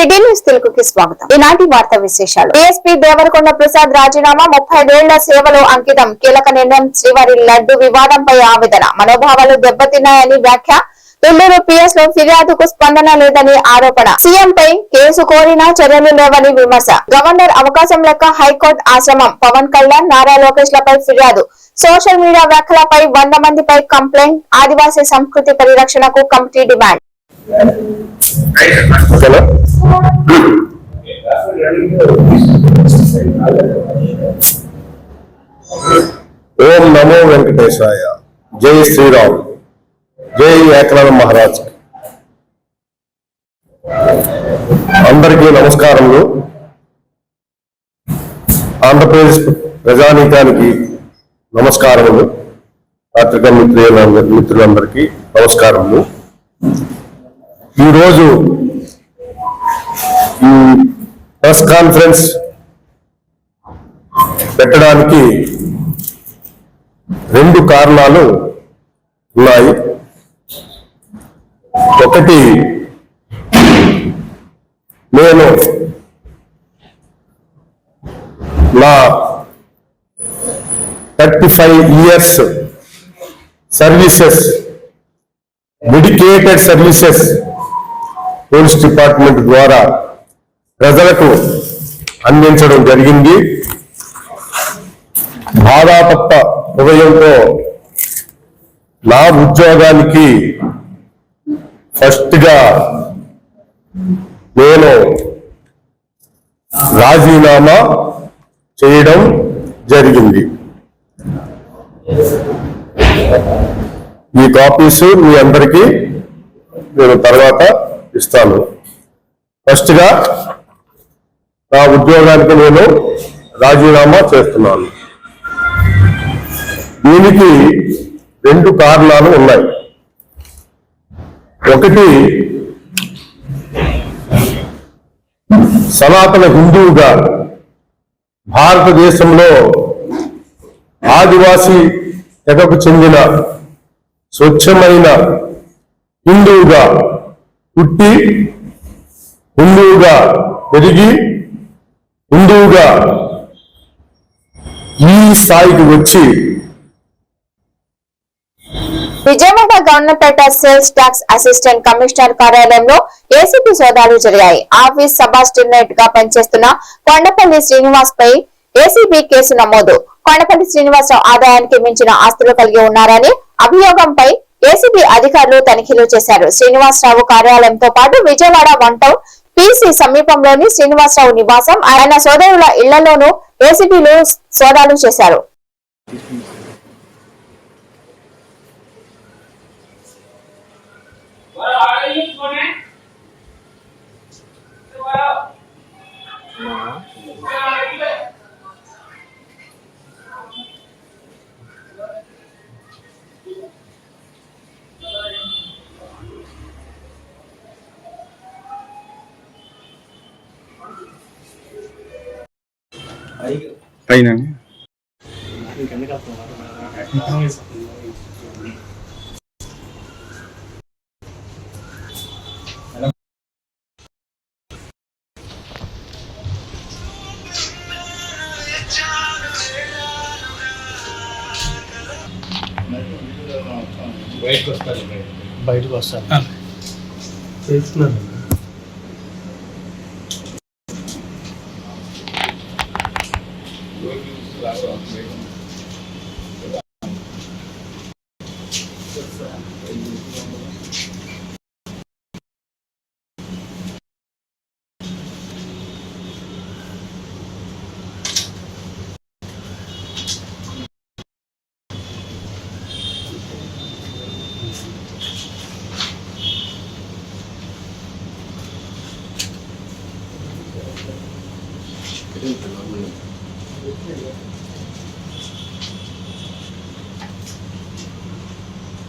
City news తెలుగుకి స్వాగతం. ఈనాటి వార్తా విశేషాలు. డీఎస్పీ దేవరకొండ ప్రసాద్ రాజీనామా 35 ఏళ్ల సేవలో అంకితం. కీలక నిర్ణయం. శ్రీవారి లడ్డు వివాదంపై ఆవేదన. మనోభావాలు దెబ్బతిన్నాయని వ్యాఖ్య. నెల్లూరు పిఎస్ లో ఫిర్యాదుకు స్పందన లేదని ఆరోపణ. సీఎంపై కేసు కోరినా చర్యలు లేవని విమర్శ. గవర్నర్ అవకాశం లెక్క హైకోర్టు ఆశ్రమం. పవన్ కళ్యాణ్, నారా లోకేష్ లపై ఫిర్యాదు. సోషల్ మీడియా వ్యాఖ్యలపై 100 మందిపై కంప్లైంట్. ఆదివాసీ సంస్కృతి పరిరక్షణకు కమిటీ డిమాండ్. ఓం నమో వెంకటేశాయ. జై శ్రీరామ్. జై ఏకనాథ మహారాజ్. అందరికీ నమస్కారములు. ఆంధ్రప్రదేశ్ ప్రజానీకానికి నమస్కారములు. పత్రికా మిత్రులందరికీ నమస్కారములు. ఈరోజు ఈ ప్రెస్ కాన్ఫరెన్స్ పెట్టడానికి 2 కారణాలు ఉన్నాయి. ఒకటి, నేను నా 35 years services, dedicated services police department ద్వారా ప్రజలకు అందించడం జరిగింది. బాధాతప్త హృదయంతో నా ఉద్యోగానికి ఫస్ట్ గా నేను రాజీనామా చేయడం జరిగింది. ఈ కాపీస్ మీ అందరికీ నేను తర్వాత ఇస్తాను. ఫస్ట్ గా నా ఉద్యోగానికి నేను రాజీనామా చేస్తున్నాను. దీనికి 2 కారణాలు ఉన్నాయి. ఒకటి, సనాతన హిందువుగా భారతదేశంలో ఆదివాసీ తెగకు చెందిన స్వచ్ఛమైన హిందువుగా పుట్టి, హిందువుగా పెరిగి, హిందువుగా ఈ స్థాయికి వచ్చి Vijayawada Governorpet sales tax assistant commissioner కార్యాలయంలో ఏసీపీ సోదాలు జరిగాయి. ఆఫీస్ సబార్డినేట్ గా పనిచేస్తున్న కొండపల్లి శ్రీనివాస్ పై ఏసీబీ కేసు నమోదు. కొండపల్లి శ్రీనివాసరావు ఆదాయానికి మించిన ఆస్తులు కలిగి ఉన్నారని అభియోగంపై ఏసీబీ అధికారులు తనిఖీలు చేశారు. శ్రీనివాసరావు కార్యాలయంతో పాటు విజయవాడ 1 టౌన్ పీసీ సమీపంలోని శ్రీనివాసరావు నివాసం, ఆయన సోదరుల ఇళ్లలోనూ ఏసీబీలు సోదాలు చేశారు. పైన బయటకు వస్తాను చేస్తున్నాను.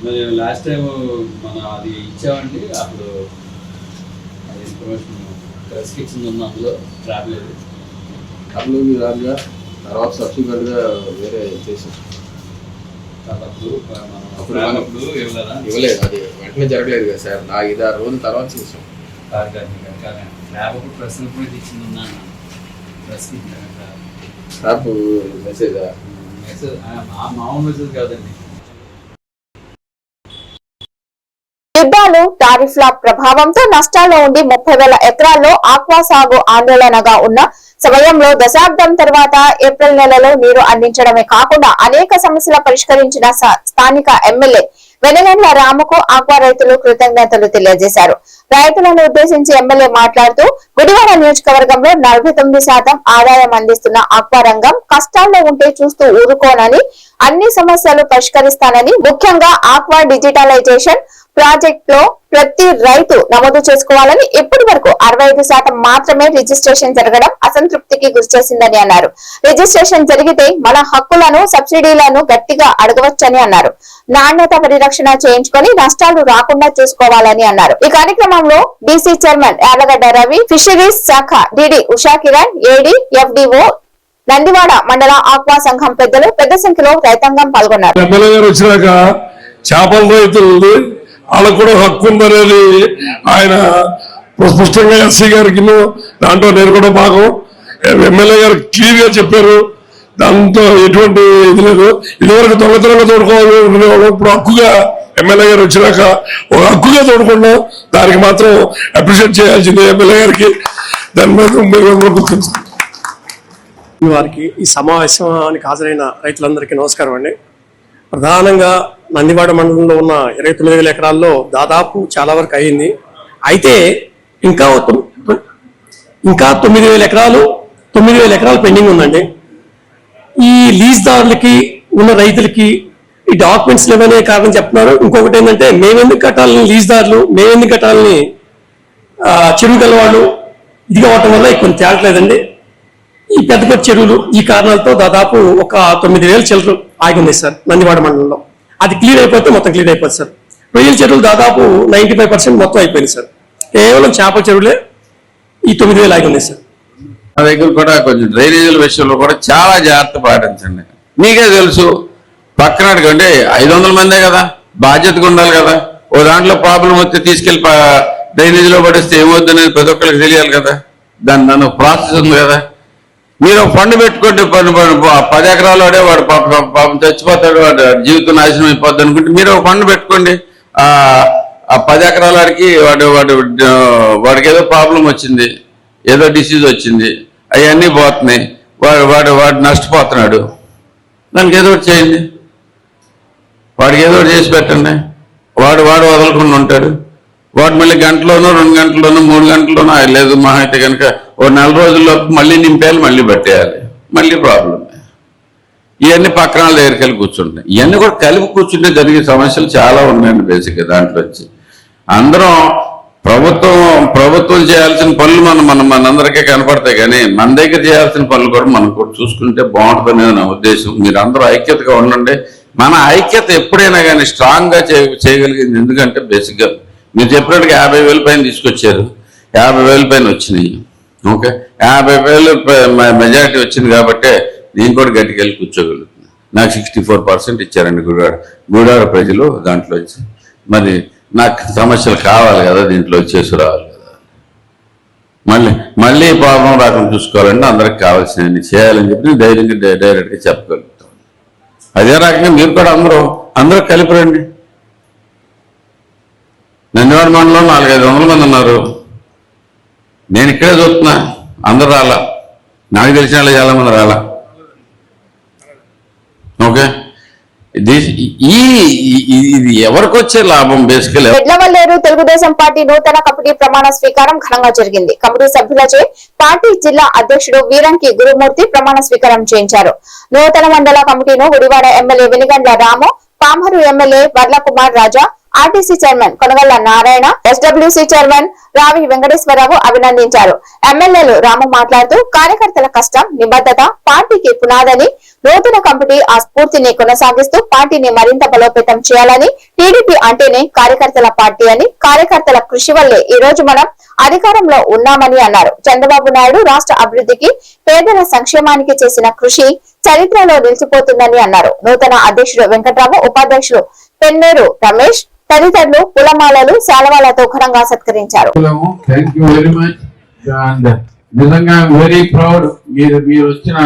మరి లాస్ట్ టైం మన అది ఇచ్చామండి, అప్పుడు అది ఇన్ఫర్మేషన్ రెస్ట్రిక్షన్ ఉంది, అందులో రాలేదు. అప్పుడు రాగా తర్వాత సబ్సిక్వెంట్గా వేరే చేసాం. అప్పుడు ఇవ్వలేదు, అది వెంటనే జరగలేదు కదా సార్. 4-6 రోజుల తర్వాత చూసాం. ల్యాబ్ ఒక ప్రశ్న కూడా ఇచ్చింది ఉన్నాను ప్రశ్న స్టాఫ్ మెసేజా? మెసేజ్ మామూలు మెసేజ్ కాదండి. యుద్ధాలు టారిఫ్ల ప్రభావంతో నష్టాల్లో ఉండి 30,000 ఎకరాల్లో ఆక్వా సాగు ఆందోళనగా ఉన్న సమయంలో దశాబ్దం తర్వాత ఏప్రిల్ నెలలో నీరు అందించడమే కాకుండా అనేక సమస్యల పరిష్కరించిన స్థానిక ఎమ్మెల్యే వెనగండ్ల రాముకు ఆక్వా రైతులు కృతజ్ఞతలు తెలియజేశారు. రైతులను ఉద్దేశించి ఎమ్మెల్యే మాట్లాడుతూ గుడివాడ నియోజకవర్గంలో 49% ఆదాయం అందిస్తున్న ఆక్వా రంగం కష్టాల్లో ఉంటే చూస్తూ ఊరుకోనని, అన్ని సమస్యలు పరిష్కరిస్తానని, ముఖ్యంగా ఆక్వా డిజిటలైజేషన్ ప్రాజెక్ట్ లో ప్రతి రైతు నమోదు చేసుకోవాలని, ఇప్పటి వరకు 65% మాత్రమే రిజిస్ట్రేషన్ జరగడం అసంతృప్తికి గురిచేసిందని అన్నారు. రిజిస్ట్రేషన్ జరిగితే మన హక్కులను, సబ్సిడీలను గట్టిగా అడగవచ్చని అన్నారు. నాణ్యత పరిరక్షణ చేయించుకొని నష్టాలు రాకుండా చూసుకోవాలని అన్నారు. ఈ కార్యక్రమంలో DC chairman Yalagadda Ravi, fisheries శాఖ డిడి ఉషా కిరణ్, ఏడీ, ఎఫ్డిఓ, నందివాడ మండల ఆక్వా సంఘం పెద్దలు పెద్ద సంఖ్యలో రైతాంగం పాల్గొన్నారు. చేపల రైతులు వాళ్ళకు కూడా హక్కు ఉందనేది ఆయన స్పష్టంగా ఎస్సీ గారికి దాంట్లో నేను కూడా భాగం ఎమ్మెల్యే గారు క్లియర్ గా చెప్పారు. దాంతో ఎటువంటి ఇది లేదు. ఇదివరకు దొంగతనంగా తోడుకోవాలి, ఇప్పుడు హక్కుగా ఎమ్మెల్యే గారు వచ్చినాక ఒక హక్కుగా తోడుకున్నాం. దానికి మాత్రం అప్రిషియేట్ చేయాల్సింది ఎమ్మెల్యే గారికి. దాని మీద వారికి ఈ సమావేశానికి హాజరైన రైతులందరికీ నమస్కారం అండి. ప్రధానంగా నందివాడ మండలంలో ఉన్న 29,000 ఎకరాల్లో దాదాపు చాలా వరకు అయింది. అయితే ఇంకా 9,000 ఎకరాలు పెండింగ్ ఉందండి. ఈ లీజ్దారులకి ఉన్న రైతులకి ఈ డాక్యుమెంట్స్ లేవనే కారణం చెప్తున్నారు. ఇంకొకటి ఏంటంటే మేమెందుకు కట్టాలని లీజ్దారులు, మేమెందుకు కట్టాలని చెరువు గల వాళ్ళు ఇది అవటం వల్ల కొంచెం తేలట్లేదండి. ఈ పెద్ద పెద్ద చెరువులు ఈ కారణాలతో దాదాపు ఒక 9,000 చిల్లర ఆగింది సార్ నందివాడ మండలంలో. అది క్లియర్ అయిపోతే మొత్తం క్లియర్ అయిపోతుంది సార్. రొయ్యల చెరువులు దాదాపు 95% మొత్తం అయిపోయింది సార్. కేవలం చేపల చెరువులే ఈ 9,000 ఆగింది సార్. మా దగ్గర కూడా కొంచెం డ్రైనేజీల విషయంలో కూడా చాలా జాగ్రత్త పాటించండి. మీకే తెలుసు, పక్కన అడగండి 500 మందే కదా, బాధ్యతగా ఉండాలి కదా. ఓ దాంట్లో ప్రాబ్లం వస్తే తీసుకెళ్లి డ్రైనేజీలో పడిస్తే ఏమవుతుందనేది ప్రతి ఒక్కరికి తెలియాలి కదా. దాని ప్రాసెస్ ఉంది కదా. మీరు ఫండ్ పెట్టుకోండి, 10 ఎకరాలు వాడే వాడు పాపం చచ్చిపోతాడు, వాడు జీవితం నాశనం అయిపోద్ది అనుకుంటే మీరు ఒక ఫండ్ పెట్టుకోండి. ఆ 10 ఎకరాల వాడికి వాడికి ఏదో ప్రాబ్లం వచ్చింది, ఏదో డిసీజ్ వచ్చింది, అవన్నీ పోతున్నాయి, వాడు నష్టపోతున్నాడు. దానికి ఏదో ఒకటి చేయండి, వాడికి ఏదో ఒకటి చేసి పెట్టండి. వాడు వదలకుండా ఉంటాడు. వాడు మళ్ళీ గంటలోనో 2 గంటల్లోనో 3 గంటల్లోనో లేదు మహా అయితే కనుక ఓ 4 రోజుల్లో మళ్ళీ నింపేయాలి, మళ్ళీ పట్టేయాలి, మళ్ళీ ప్రాబ్లం. ఇవన్నీ పక్కన దగ్గరికి వెళ్ళి కూర్చుంటాయి. ఇవన్నీ కూడా కలిపి కూర్చుంటే జరిగే సమస్యలు చాలా ఉన్నాయండి. బేసిక్గా దాంట్లో వచ్చి అందరం ప్రభుత్వం చేయాల్సిన పనులు మనందరికీ కనపడతాయి, కానీ మన దగ్గర చేయాల్సిన పనులు కూడా మనం కూడా చూసుకుంటే బాగుంటుందనేది నా ఉద్దేశం. మీరు అందరూ ఐక్యతగా ఉండండి. మన ఐక్యత ఎప్పుడైనా కానీ స్ట్రాంగ్గా చేయగలిగింది. ఎందుకంటే బేసిక్గా మీరు చెప్పినట్టుగా 50,000 పైన తీసుకొచ్చారు, 50,000 పైన వచ్చినాయి. ఓకే, 50,000 మెజారిటీ వచ్చింది కాబట్టి నేను కూడా గట్టికెళ్ళి కూర్చోగలుగుతున్నాను. నాకు 64% ఇచ్చారండి గుడివాడ ప్రజలు. దాంట్లో వచ్చి మరి నాకు సమస్యలు కావాలి కదా, దీంట్లో వచ్చేసి రావాలి కదా. మళ్ళీ ప్రాబ్లం రాకుండా చూసుకోవాలంటే అందరికి కావాల్సినవి చేయాలని చెప్పి ధైర్యంగా డైరెక్ట్గా చెప్పగలుగుతాం. అదే రకంగా మీరు కూడా అందరూ కలిపి రండి. నందివాడ మండలంలో 400-500 మంది ఉన్నారు. నేను ఇక్కడే చూస్తున్నా, అందరు రాలా. నాకు తెలిసిన వాళ్ళు చాలా మంది రాలా. ఓకే, ఇది ఎవరికి వచ్చే లాభం? బేసికల్ ఎడ్లవల్లేరు తెలుగుదేశం పార్టీ నూతన కమిటీ ప్రమాణ స్వీకారం ఘనంగా జరిగింది. కమిటీ సభ్యులచే పార్టీ జిల్లా అధ్యక్షుడు వీరంకి గురుమూర్తి ప్రమాణ స్వీకారం చేయించారు. నూతన మండల కమిటీను Gudivada MLA Venigandla Ramu, Pamarru MLA Varlakumar Raja, RTC chairman Konagalla Narayana, SWC chairman Ravi Venkateswararao అభినందించారు. ఎమ్మెల్యేలు రాము మాట్లాడుతూ కార్యకర్తల కష్టం, నిబద్ధత పార్టీకి పునాదని, నూతన కమిటీ ఆ స్ఫూర్తిని కొనసాగిస్తూ పార్టీని మరింత బలోపేతం చేయాలని, టీడీపీ అంటేనే కార్యకర్తల పార్టీ అని, కార్యకర్తల కృషి వల్లే ఈ రోజు మనం అధికారంలో ఉన్నామని అన్నారు. చంద్రబాబు నాయుడు రాష్ట్ర అభివృద్ధికి, పేదల సంక్షేమానికి చేసిన కృషి చరిత్రలో నిలిచిపోతుందని అన్నారు. నూతన అధ్యక్షుడు వెంకట్రావు, ఉపాధ్యక్షుడు పెన్నేరు రమేష్, తదితరులు పూలమాలలు శాలువాలతో ఘనంగా సత్కరించారు. Thank you very much. And నిజంగా వెరీ ప్రౌడ్. మీరు వచ్చిన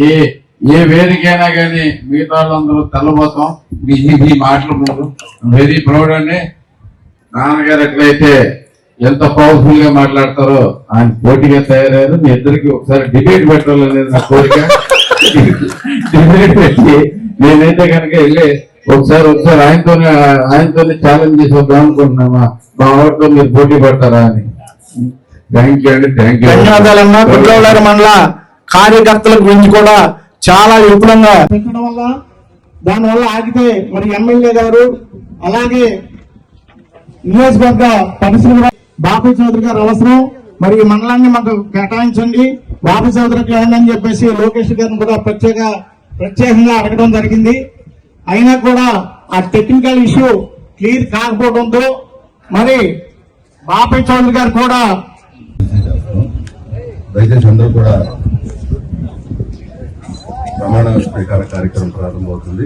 ఏ వేదికైనా కానీ మిగతా వాళ్ళందరూ తెల్లబోతాం మీ మాటలు. వెరీ ప్రౌడ్ అండి. నాన్నగారు ఎట్లయితే ఎంత పవర్ఫుల్ గా మాట్లాడతారో ఆయన పోటీగా తయారయ్యారు. మీ ఇద్దరికి ఒకసారి డిబేట్ పెట్టాలనేది నా కోరిక. డిబేట్ పెట్టి నేనైతే కనుక వెళ్ళి ఒకసారి ఆయనతోనే ఛాలెంజ్ చేసి వద్దాం అనుకుంటున్నామా, మా వాటితో మీరు పోటీ పడతారా అని. థ్యాంక్ యూ అండి. Thank you. ధన్యవాదాలన్నా. గుడ్లవల్లేరు మండల కార్యకర్తల గురించి కూడా చాలా విపులంగా పెట్టడం వల్ల దానివల్ల ఆగితే మరి ఎమ్మెల్యే గారు అలాగే నియోజకవర్గ పరిశ్రమ బాబు చౌదరి గారు అవసరం. మరి ఈ మండలాన్ని మాకు కేటాయించండి బాబు చౌదరికి ఏందని చెప్పేసి లోకేష్ గారిని కూడా ప్రత్యేకంగా అడగడం జరిగింది. అయినా కూడా ఆ టెక్నికల్ ఇష్యూ క్లియర్ కాకపోవడంతో మరి బాబు చౌదరి గారు కూడా దయచేసి అందరూ కూడా ప్రమాణ స్వీకార కార్యక్రమం ప్రారంభమవుతుంది.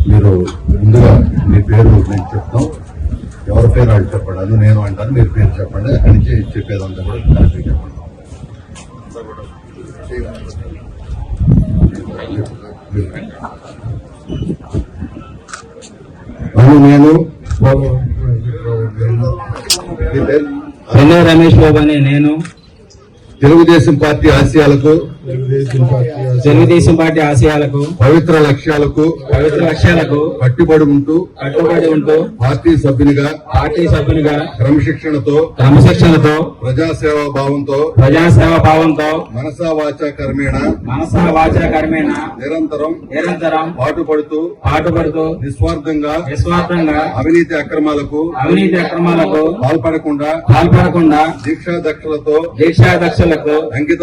మీరు ముందుగా మీ పేరు నేను చెప్తాం, ఎవరి పేరు వాళ్ళు చెప్పండి. నేను అంటాను, మీరు పేరు చెప్పండి. అక్కడి నుంచి చెప్పేదంతా కూడా కరెక్ట్గా చెప్పండి. నేను రమేష్ బాబు అనే నేను తెలుగుదేశం పార్టీ ఆశయాలకు పవిత్ర లక్ష్యాలకు కట్టుబడి ఉంటూ పార్టీ సభ్యునిగా క్రమశిక్షణతో ప్రజాసేవా భావంతో మనసా వాచా కర్మేణ నిరంతరం పాటుపడుతూ నిస్వార్థంగా అవినీతి అక్రమాలకు పాల్పడకుండా దీక్షాదక్షలతో అంకిత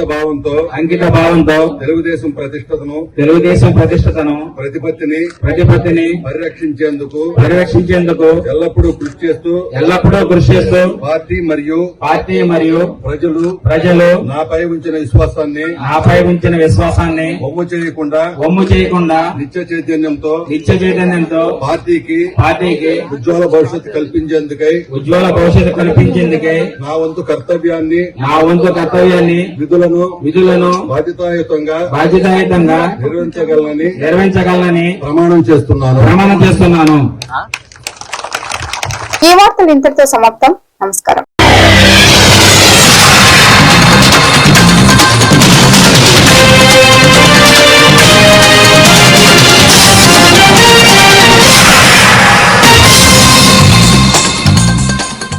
భావంతో తెలుగుదేశం ప్రతిష్టతను ప్రతిపత్తిని పరిరక్షించేందుకు ఎల్లప్పుడూ కృషి చేస్తూ పార్టీ మరియు ప్రజలు నాపై ఉంచిన విశ్వాసాన్ని వమ్ము చేయకుండా నిత్య చైతన్యంతో పార్టీకి ఉజ్వల భవిష్యత్తు కల్పించేందుకై నా వంతు కర్తవ్యాన్ని విధులను బాధ్యతాయుతంగా నిర్వహించగలనని ప్రమాణం చేస్తున్నాను. ఈ వార్తలు ఇంతటితో సమాప్తం. నమస్కారం.